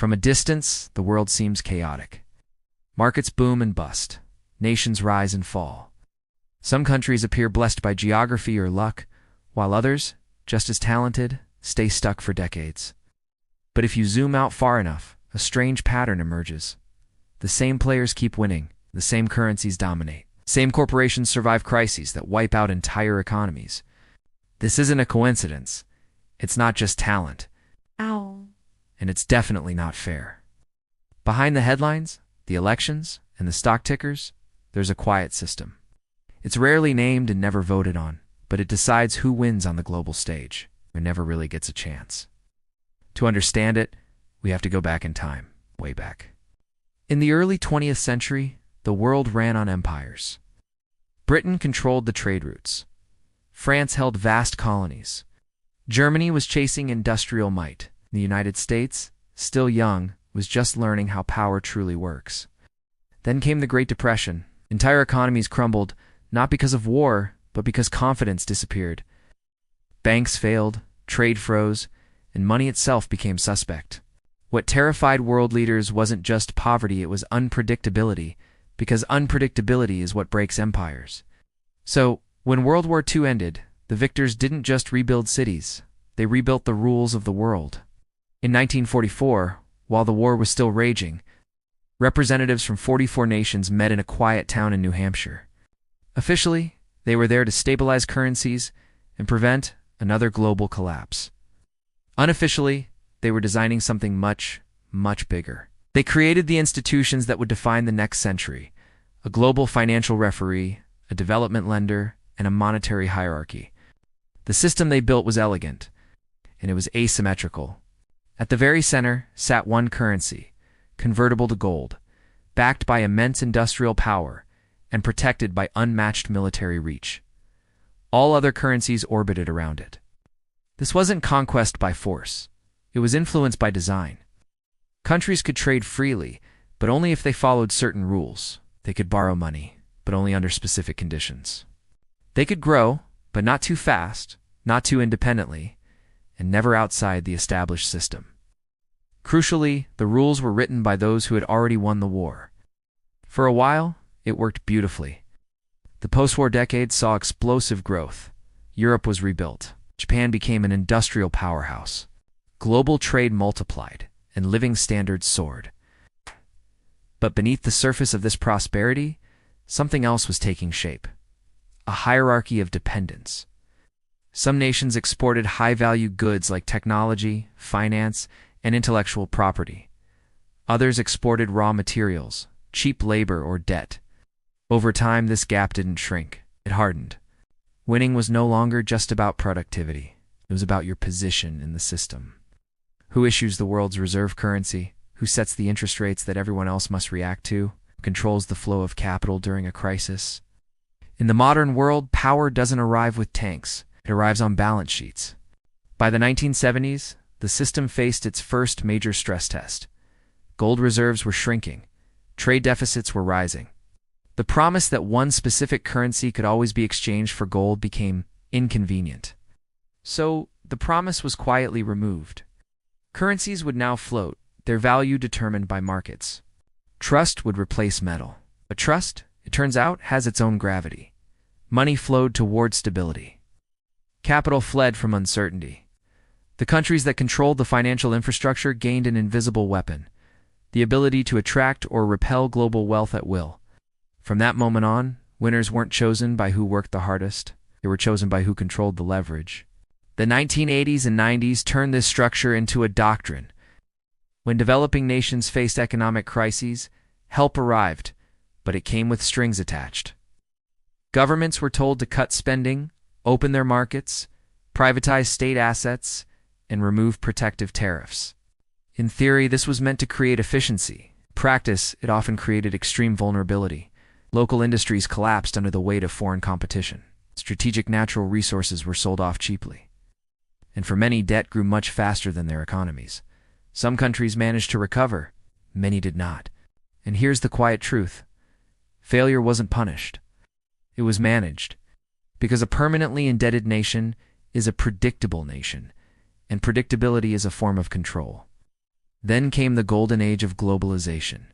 From a distance, the world seems chaotic. Markets boom and bust. Nations rise and fall. Some countries appear blessed by geography or luck, while others, just as talented, stay stuck for decades. But if you zoom out far enough, a strange pattern emerges. The same players keep winning, the same currencies dominate. Same corporations survive crises that wipe out entire economies. This isn't a coincidence. It's not just talent. Ow. And it's definitely not fair. Behind the headlines, the elections, and the stock tickers, there's a quiet system. It's rarely named and never voted on, but it decides who wins on the global stage and never really gets a chance. To understand it, we have to go back in time, way back. In the early 20th century, the world ran on empires. Britain controlled the trade routes. France held vast colonies. Germany was chasing industrial might. The United States, still young, was just learning how power truly works. Then came the Great Depression. Entire economies crumbled, not because of war, but because confidence disappeared. Banks failed, trade froze, and money itself became suspect. What terrified world leaders wasn't just poverty, it was unpredictability, because unpredictability is what breaks empires. So, when World War II ended, the victors didn't just rebuild cities, they rebuilt the rules of the world. In 1944, while the war was still raging, representatives from 44 nations met in a quiet town in New Hampshire. Officially, they were there to stabilize currencies and prevent another global collapse. Unofficially, they were designing something much, much bigger. They created the institutions that would define the next century: a global financial referee, a development lender, and a monetary hierarchy. The system they built was elegant, and it was asymmetrical. At the very center sat one currency, convertible to gold, backed by immense industrial power and protected by unmatched military reach. All other currencies orbited around it. This wasn't conquest by force. It was influenced by design. Countries could trade freely, but only if they followed certain rules. They could borrow money, but only under specific conditions. They could grow, but not too fast, not too independently, and never outside the established system. Crucially, the rules were written by those who had already won the war. For a while, it worked beautifully. The post-war decade saw explosive growth. Europe was rebuilt. Japan became an industrial powerhouse. Global trade multiplied, and living standards soared. But beneath the surface of this prosperity, something else was taking shape: a hierarchy of dependence. Some nations exported high-value goods like technology, finance, and intellectual property. Others exported raw materials, cheap labor, or debt. Over time, this gap didn't shrink. It hardened. Winning was no longer just about productivity. It was about your position in the system. Who issues the world's reserve currency? Who sets the interest rates that everyone else must react to? Who controls the flow of capital during a crisis? In the modern world, power doesn't arrive with tanks. It arrives on balance sheets. By the 1970s, the system faced its first major stress test. Gold reserves were shrinking. Trade deficits were rising. The promise that one specific currency could always be exchanged for gold became inconvenient. So, the promise was quietly removed. Currencies would now float, their value determined by markets. Trust would replace metal. But trust, it turns out, has its own gravity. Money flowed toward stability. Capital fled from uncertainty. The countries that controlled the financial infrastructure gained an invisible weapon: the ability to attract or repel global wealth at will. From that moment on, winners weren't chosen by who worked the hardest. They were chosen by who controlled the leverage. The 1980s and 90s turned this structure into a doctrine. When developing nations faced economic crises, help arrived, but it came with strings attached. Governments were told to cut spending, open their markets, privatize state assets, and remove protective tariffs. In theory, this was meant to create efficiency. In practice, it often created extreme vulnerability. Local industries collapsed under the weight of foreign competition. Strategic natural resources were sold off cheaply. And for many, debt grew much faster than their economies. Some countries managed to recover, many did not. And here's the quiet truth: failure wasn't punished. It was managed. Because a permanently indebted nation is a predictable nation, and predictability is a form of control. Then came the golden age of globalization.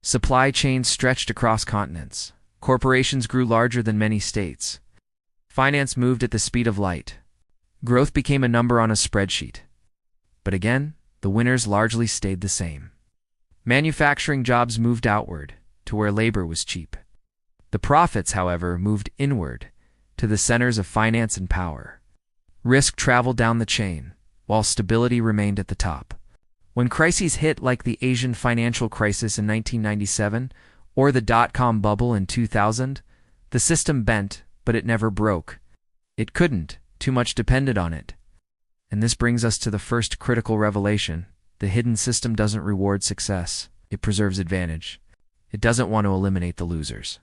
Supply chains stretched across continents. Corporations grew larger than many states. Finance moved at the speed of light. Growth became a number on a spreadsheet. But again, the winners largely stayed the same. Manufacturing jobs moved outward, to where labor was cheap. The profits, however, moved inward, to the centers of finance and power. Risk traveled down the chain, while stability remained at the top. When crises hit like the Asian financial crisis in 1997 or the dot-com bubble in 2000, the system bent, but it never broke. It couldn't, too much depended on it. And this brings us to the first critical revelation. The hidden system doesn't reward success. It preserves advantage. It doesn't want to eliminate the losers.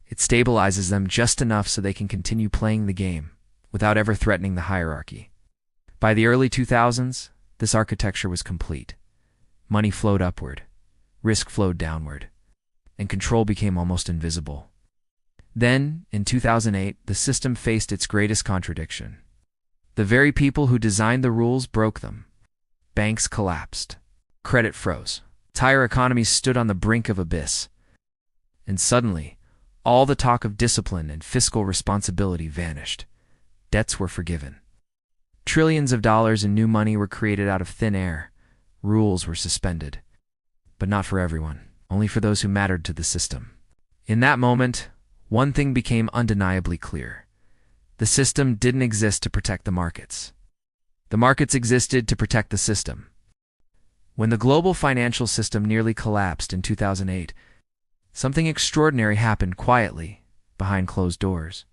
It stabilizes them just enough so they can continue playing the game without ever threatening the hierarchy. By the early 2000s, this architecture was complete. Money flowed upward, risk flowed downward, and control became almost invisible. Then, in 2008, the system faced its greatest contradiction. The very people who designed the rules broke them. Banks collapsed. Credit froze. Entire economies stood on the brink of abyss. And suddenly, all the talk of discipline and fiscal responsibility vanished. Debts were forgiven. Trillions of dollars in new money were created out of thin air. Rules were suspended. But not for everyone, only for those who mattered to the system. In that moment, one thing became undeniably clear. The system didn't exist to protect the markets. The markets existed to protect the system. When the global financial system nearly collapsed in 2008, something extraordinary happened quietly, behind closed doors.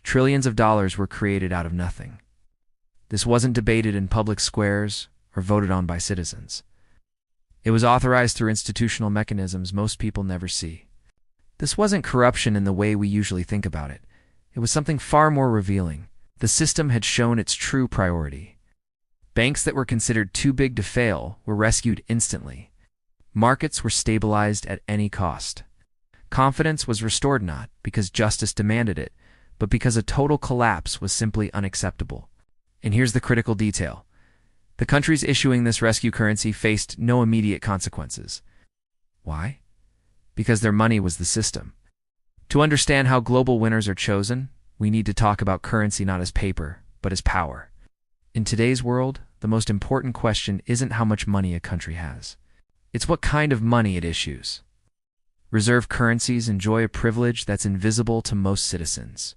Trillions of dollars were created out of nothing. This wasn't debated in public squares or voted on by citizens. It was authorized through institutional mechanisms most people never see. This wasn't corruption in the way we usually think about it. It was something far more revealing. The system had shown its true priority. Banks that were considered too big to fail were rescued instantly. Markets were stabilized at any cost. Confidence was restored not because justice demanded it, but because a total collapse was simply unacceptable. And here's the critical detail. The countries issuing this rescue currency faced no immediate consequences. Why? Because their money was the system. To understand how global winners are chosen, we need to talk about currency not as paper, but as power. In today's world, the most important question isn't how much money a country has. It's what kind of money it issues. Reserve currencies enjoy a privilege that's invisible to most citizens.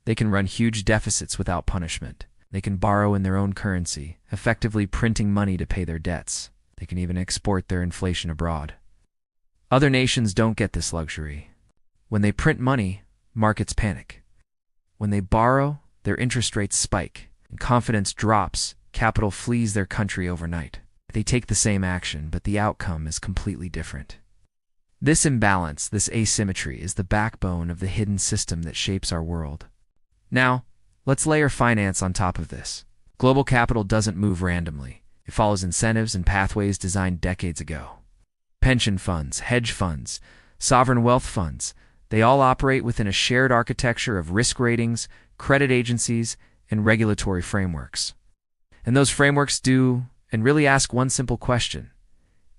They can run huge deficits without punishment. They can borrow in their own currency, effectively printing money to pay their debts. They can even export their inflation abroad. Other nations don't get this luxury. When they print money, markets panic. When they borrow, their interest rates spike, and confidence drops, capital flees their country overnight. They take the same action, but the outcome is completely different. This imbalance, this asymmetry, is the backbone of the hidden system that shapes our world. Now, let's layer finance on top of this. Global capital doesn't move randomly. It follows incentives and pathways designed decades ago. Pension funds, hedge funds, sovereign wealth funds, they all operate within a shared architecture of risk ratings, credit agencies, and regulatory frameworks. And those frameworks do and really ask one simple question.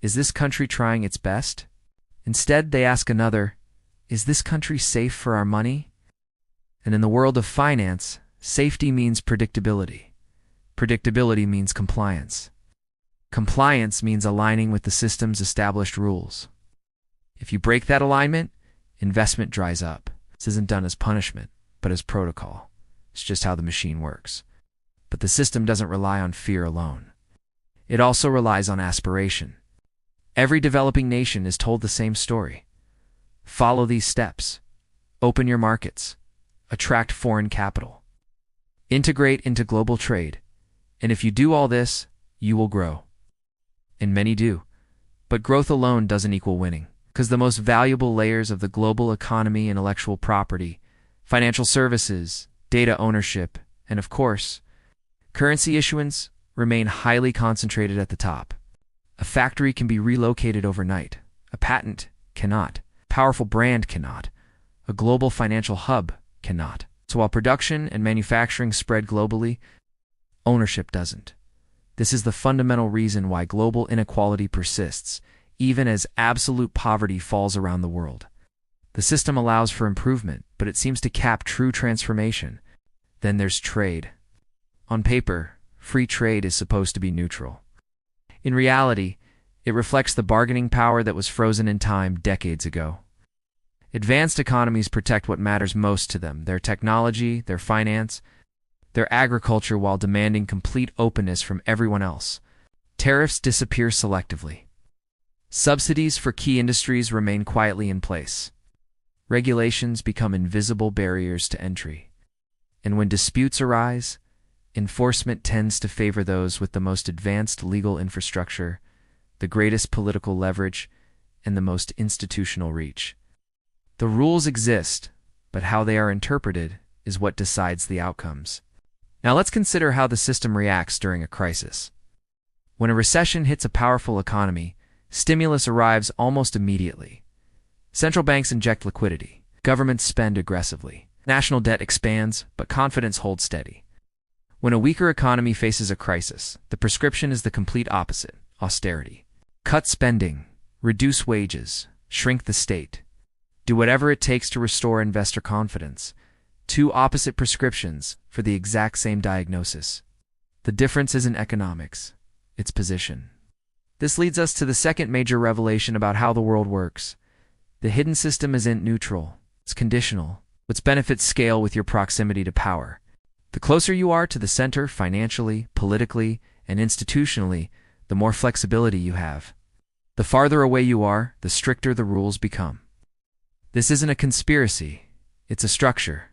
Is this country trying its best? Instead, they ask another, is this country safe for our money? And in the world of finance, safety means predictability. Predictability means compliance. Compliance means aligning with the system's established rules. If you break that alignment, investment dries up. This isn't done as punishment, but as protocol. It's just how the machine works. But the system doesn't rely on fear alone. It also relies on aspiration. Every developing nation is told the same story. Follow these steps. Open your markets. Attract foreign capital. Integrate into global trade. And if you do all this, you will grow. And many do. But growth alone doesn't equal winning, because the most valuable layers of the global economy, intellectual property, financial services, data ownership, and of course, currency issuance remain highly concentrated at the top. A factory can be relocated overnight. A patent cannot. A powerful brand cannot. A global financial hub cannot. So while production and manufacturing spread globally, ownership doesn't. This is the fundamental reason why global inequality persists, even as absolute poverty falls around the world. The system allows for improvement, but it seems to cap true transformation. Then there's trade. On paper, free trade is supposed to be neutral. In reality, it reflects the bargaining power that was frozen in time decades ago. Advanced economies protect what matters most to them: their technology, their finance, their agriculture, while demanding complete openness from everyone else. Tariffs disappear selectively. Subsidies for key industries remain quietly in place. Regulations become invisible barriers to entry. And when disputes arise, enforcement tends to favor those with the most advanced legal infrastructure, the greatest political leverage, and the most institutional reach. The rules exist, but how they are interpreted is what decides the outcomes. Now let's consider how the system reacts during a crisis. When a recession hits a powerful economy, stimulus arrives almost immediately. Central banks inject liquidity. Governments spend aggressively. National debt expands, but confidence holds steady. When a weaker economy faces a crisis, the prescription is the complete opposite: austerity. Cut spending, reduce wages, shrink the state. Do whatever it takes to restore investor confidence. Two opposite prescriptions for the exact same diagnosis. The difference isn't economics, it's position. This leads us to the second major revelation about how the world works. The hidden system isn't neutral, it's conditional. Its benefits scale with your proximity to power. The closer you are to the center financially, politically, and institutionally, the more flexibility you have. The farther away you are, the stricter the rules become. This isn't a conspiracy, it's a structure.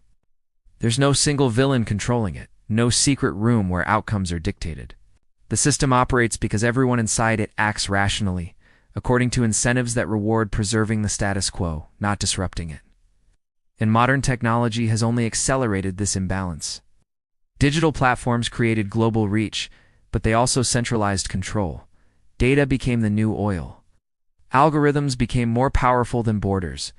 There's no single villain controlling it, no secret room where outcomes are dictated. The system operates because everyone inside it acts rationally, according to incentives that reward preserving the status quo, not disrupting it. And modern technology has only accelerated this imbalance. Digital platforms created global reach, but they also centralized control. Data became the new oil. Algorithms became more powerful than borders.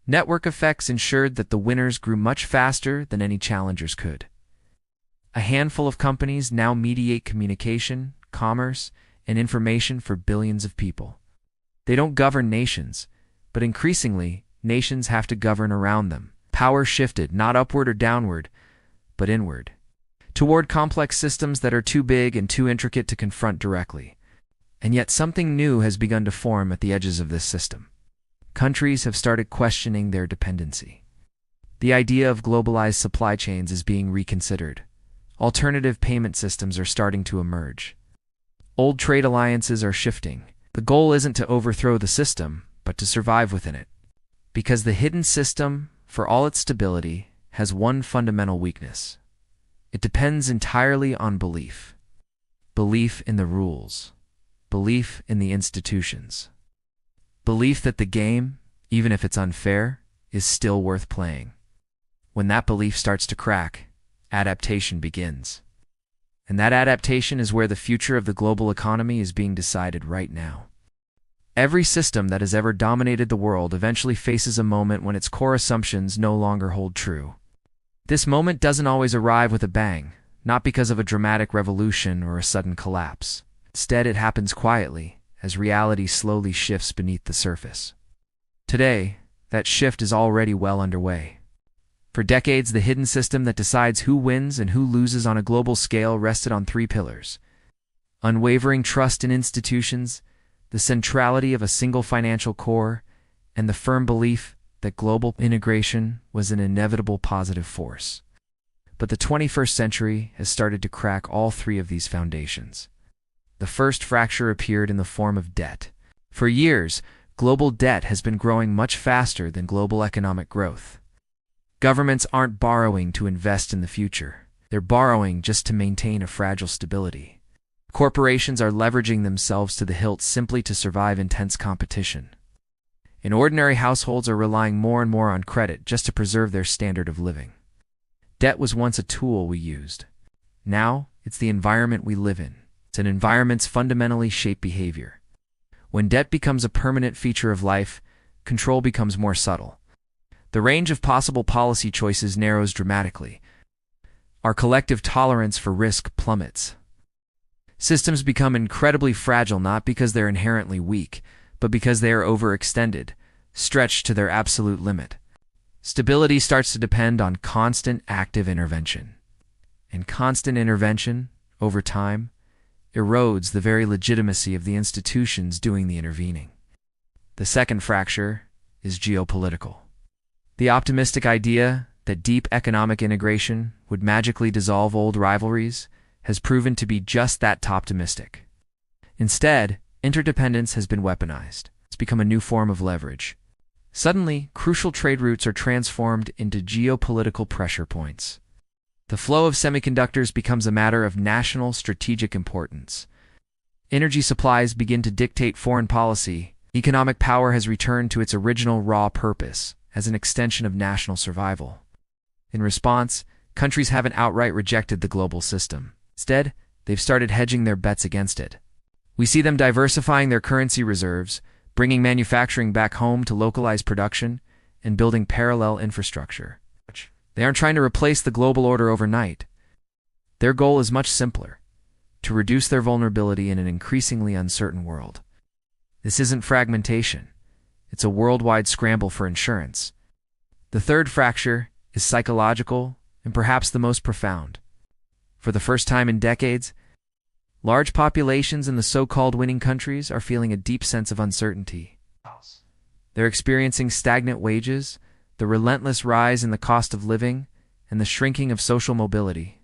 Network effects ensured that the winners grew much faster than any challengers could. A handful of companies now mediate communication, commerce, and information for billions of people. They don't govern nations, but increasingly, nations have to govern around them. Power shifted, not upward or downward, but inward, toward complex systems that are too big and too intricate to confront directly. And yet something new has begun to form at the edges of this system. Countries have started questioning their dependency. The idea of globalized supply chains is being reconsidered. Alternative payment systems are starting to emerge. Old trade alliances are shifting. The goal isn't to overthrow the system, but to survive within it. Because the hidden system, for all its stability, has one fundamental weakness. It depends entirely on belief. Belief in the rules. Belief in the institutions. Belief that the game, even if it's unfair, is still worth playing. When that belief starts to crack, adaptation begins. And that adaptation is where the future of the global economy is being decided right now. Every system that has ever dominated the world eventually faces a moment when its core assumptions no longer hold true. This moment doesn't always arrive with a bang, not because of a dramatic revolution or a sudden collapse. Instead, it happens quietly, as reality slowly shifts beneath the surface. Today, that shift is already well underway. For decades, the hidden system that decides who wins and who loses on a global scale rested on three pillars: unwavering trust in institutions, the centrality of a single financial core, and the firm belief that global integration was an inevitable positive force. But the 21st century has started to crack all three of these foundations. The first fracture appeared in the form of debt. For years, global debt has been growing much faster than global economic growth. Governments aren't borrowing to invest in the future. They're borrowing just to maintain a fragile stability. Corporations are leveraging themselves to the hilt simply to survive intense competition. And ordinary households are relying more and more on credit just to preserve their standard of living. Debt was once a tool we used. Now, it's the environment we live in. And environments fundamentally shape behavior. When debt becomes a permanent feature of life, control becomes more subtle. The range of possible policy choices narrows dramatically. Our collective tolerance for risk plummets. Systems become incredibly fragile not because they're inherently weak, but because they are overextended, stretched to their absolute limit. Stability starts to depend on constant active intervention. And constant intervention, over time, erodes the very legitimacy of the institutions doing the intervening. The second fracture is geopolitical. The optimistic idea that deep economic integration would magically dissolve old rivalries has proven to be just that optimistic. Instead, interdependence has been weaponized. It's become a new form of leverage. Suddenly, crucial trade routes are transformed into geopolitical pressure points. The flow of semiconductors becomes a matter of national strategic importance. Energy supplies begin to dictate foreign policy. Economic power has returned to its original raw purpose as an extension of national survival. In response, countries haven't outright rejected the global system. Instead, they've started hedging their bets against it. We see them diversifying their currency reserves, bringing manufacturing back home to localize production, and building parallel infrastructure. They aren't trying to replace the global order overnight. Their goal is much simpler: to reduce their vulnerability in an increasingly uncertain world. This isn't fragmentation. It's a worldwide scramble for insurance. The third fracture is psychological and perhaps the most profound. For the first time in decades, large populations in the so-called winning countries are feeling a deep sense of uncertainty. They're experiencing stagnant wages, the relentless rise in the cost of living, and the shrinking of social mobility.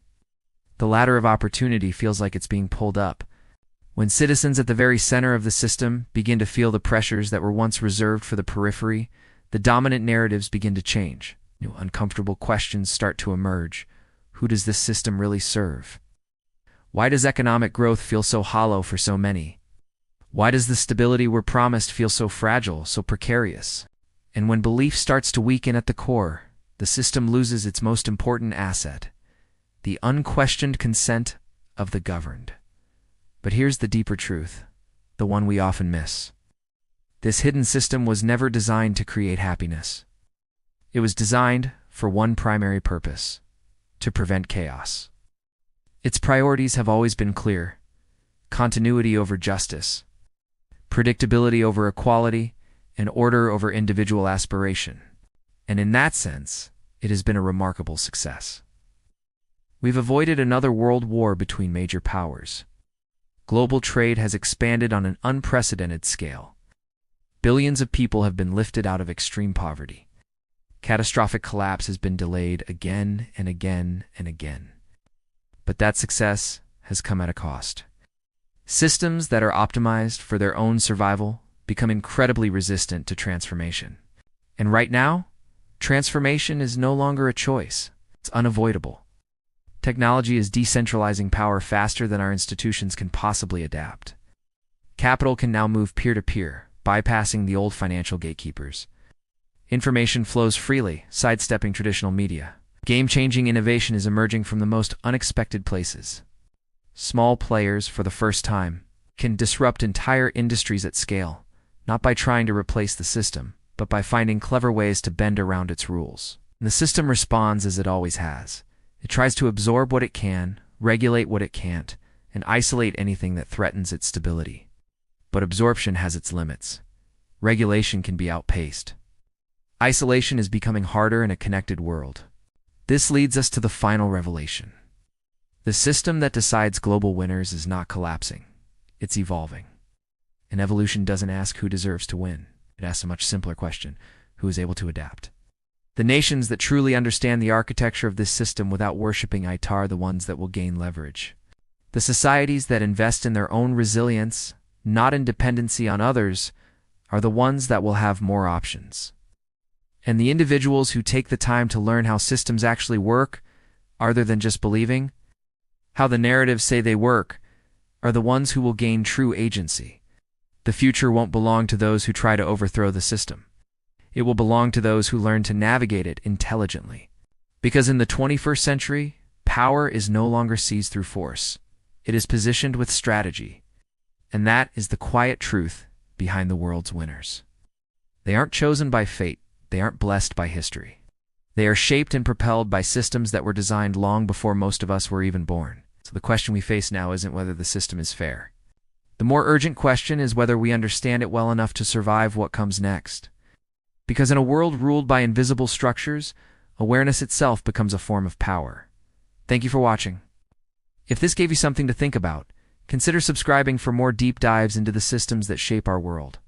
The ladder of opportunity feels like it's being pulled up. When citizens at the very center of the system begin to feel the pressures that were once reserved for the periphery, the dominant narratives begin to change. New uncomfortable questions start to emerge. Who does this system really serve? Why does economic growth feel so hollow for so many? Why does the stability we're promised feel so fragile, so precarious? And when belief starts to weaken at the core, the system loses its most important asset: the unquestioned consent of the governed. But here's the deeper truth, the one we often miss. This hidden system was never designed to create happiness. It was designed for one primary purpose: to prevent chaos. Its priorities have always been clear: continuity over justice, predictability over equality, and order over individual aspiration. And in that sense, it has been a remarkable success. We've avoided another world war between major powers. Global trade has expanded on an unprecedented scale. Billions of people have been lifted out of extreme poverty. Catastrophic collapse has been delayed again and again and again. But that success has come at a cost. Systems that are optimized for their own survival become incredibly resistant to transformation. And right now, transformation is no longer a choice. It's unavoidable. Technology is decentralizing power faster than our institutions can possibly adapt. Capital can now move peer-to-peer, bypassing the old financial gatekeepers. Information flows freely, sidestepping traditional media. Game-changing innovation is emerging from the most unexpected places. Small players, for the first time, can disrupt entire industries at scale, not by trying to replace the system, but by finding clever ways to bend around its rules. And the system responds as it always has. It tries to absorb what it can, regulate what it can't, and isolate anything that threatens its stability. But absorption has its limits. Regulation can be outpaced. Isolation is becoming harder in a connected world. This leads us to the final revelation. The system that decides global winners is not collapsing. It's evolving. And evolution doesn't ask who deserves to win. It asks a much simpler question: who is able to adapt? The nations that truly understand the architecture of this system without worshipping it are the ones that will gain leverage. The societies that invest in their own resilience, not in dependency on others, are the ones that will have more options. And the individuals who take the time to learn how systems actually work, other than just believing how the narratives say they work, are the ones who will gain true agency. The future won't belong to those who try to overthrow the system. It will belong to those who learn to navigate it intelligently. Because in the 21st century, power is no longer seized through force. It is positioned with strategy. And that is the quiet truth behind the world's winners. They aren't chosen by fate. They aren't blessed by history. They are shaped and propelled by systems that were designed long before most of us were even born. So the question we face now isn't whether the system is fair. The more urgent question is whether we understand it well enough to survive what comes next. Because in a world ruled by invisible structures, awareness itself becomes a form of power. Thank you for watching. If this gave you something to think about, consider subscribing for more deep dives into the systems that shape our world.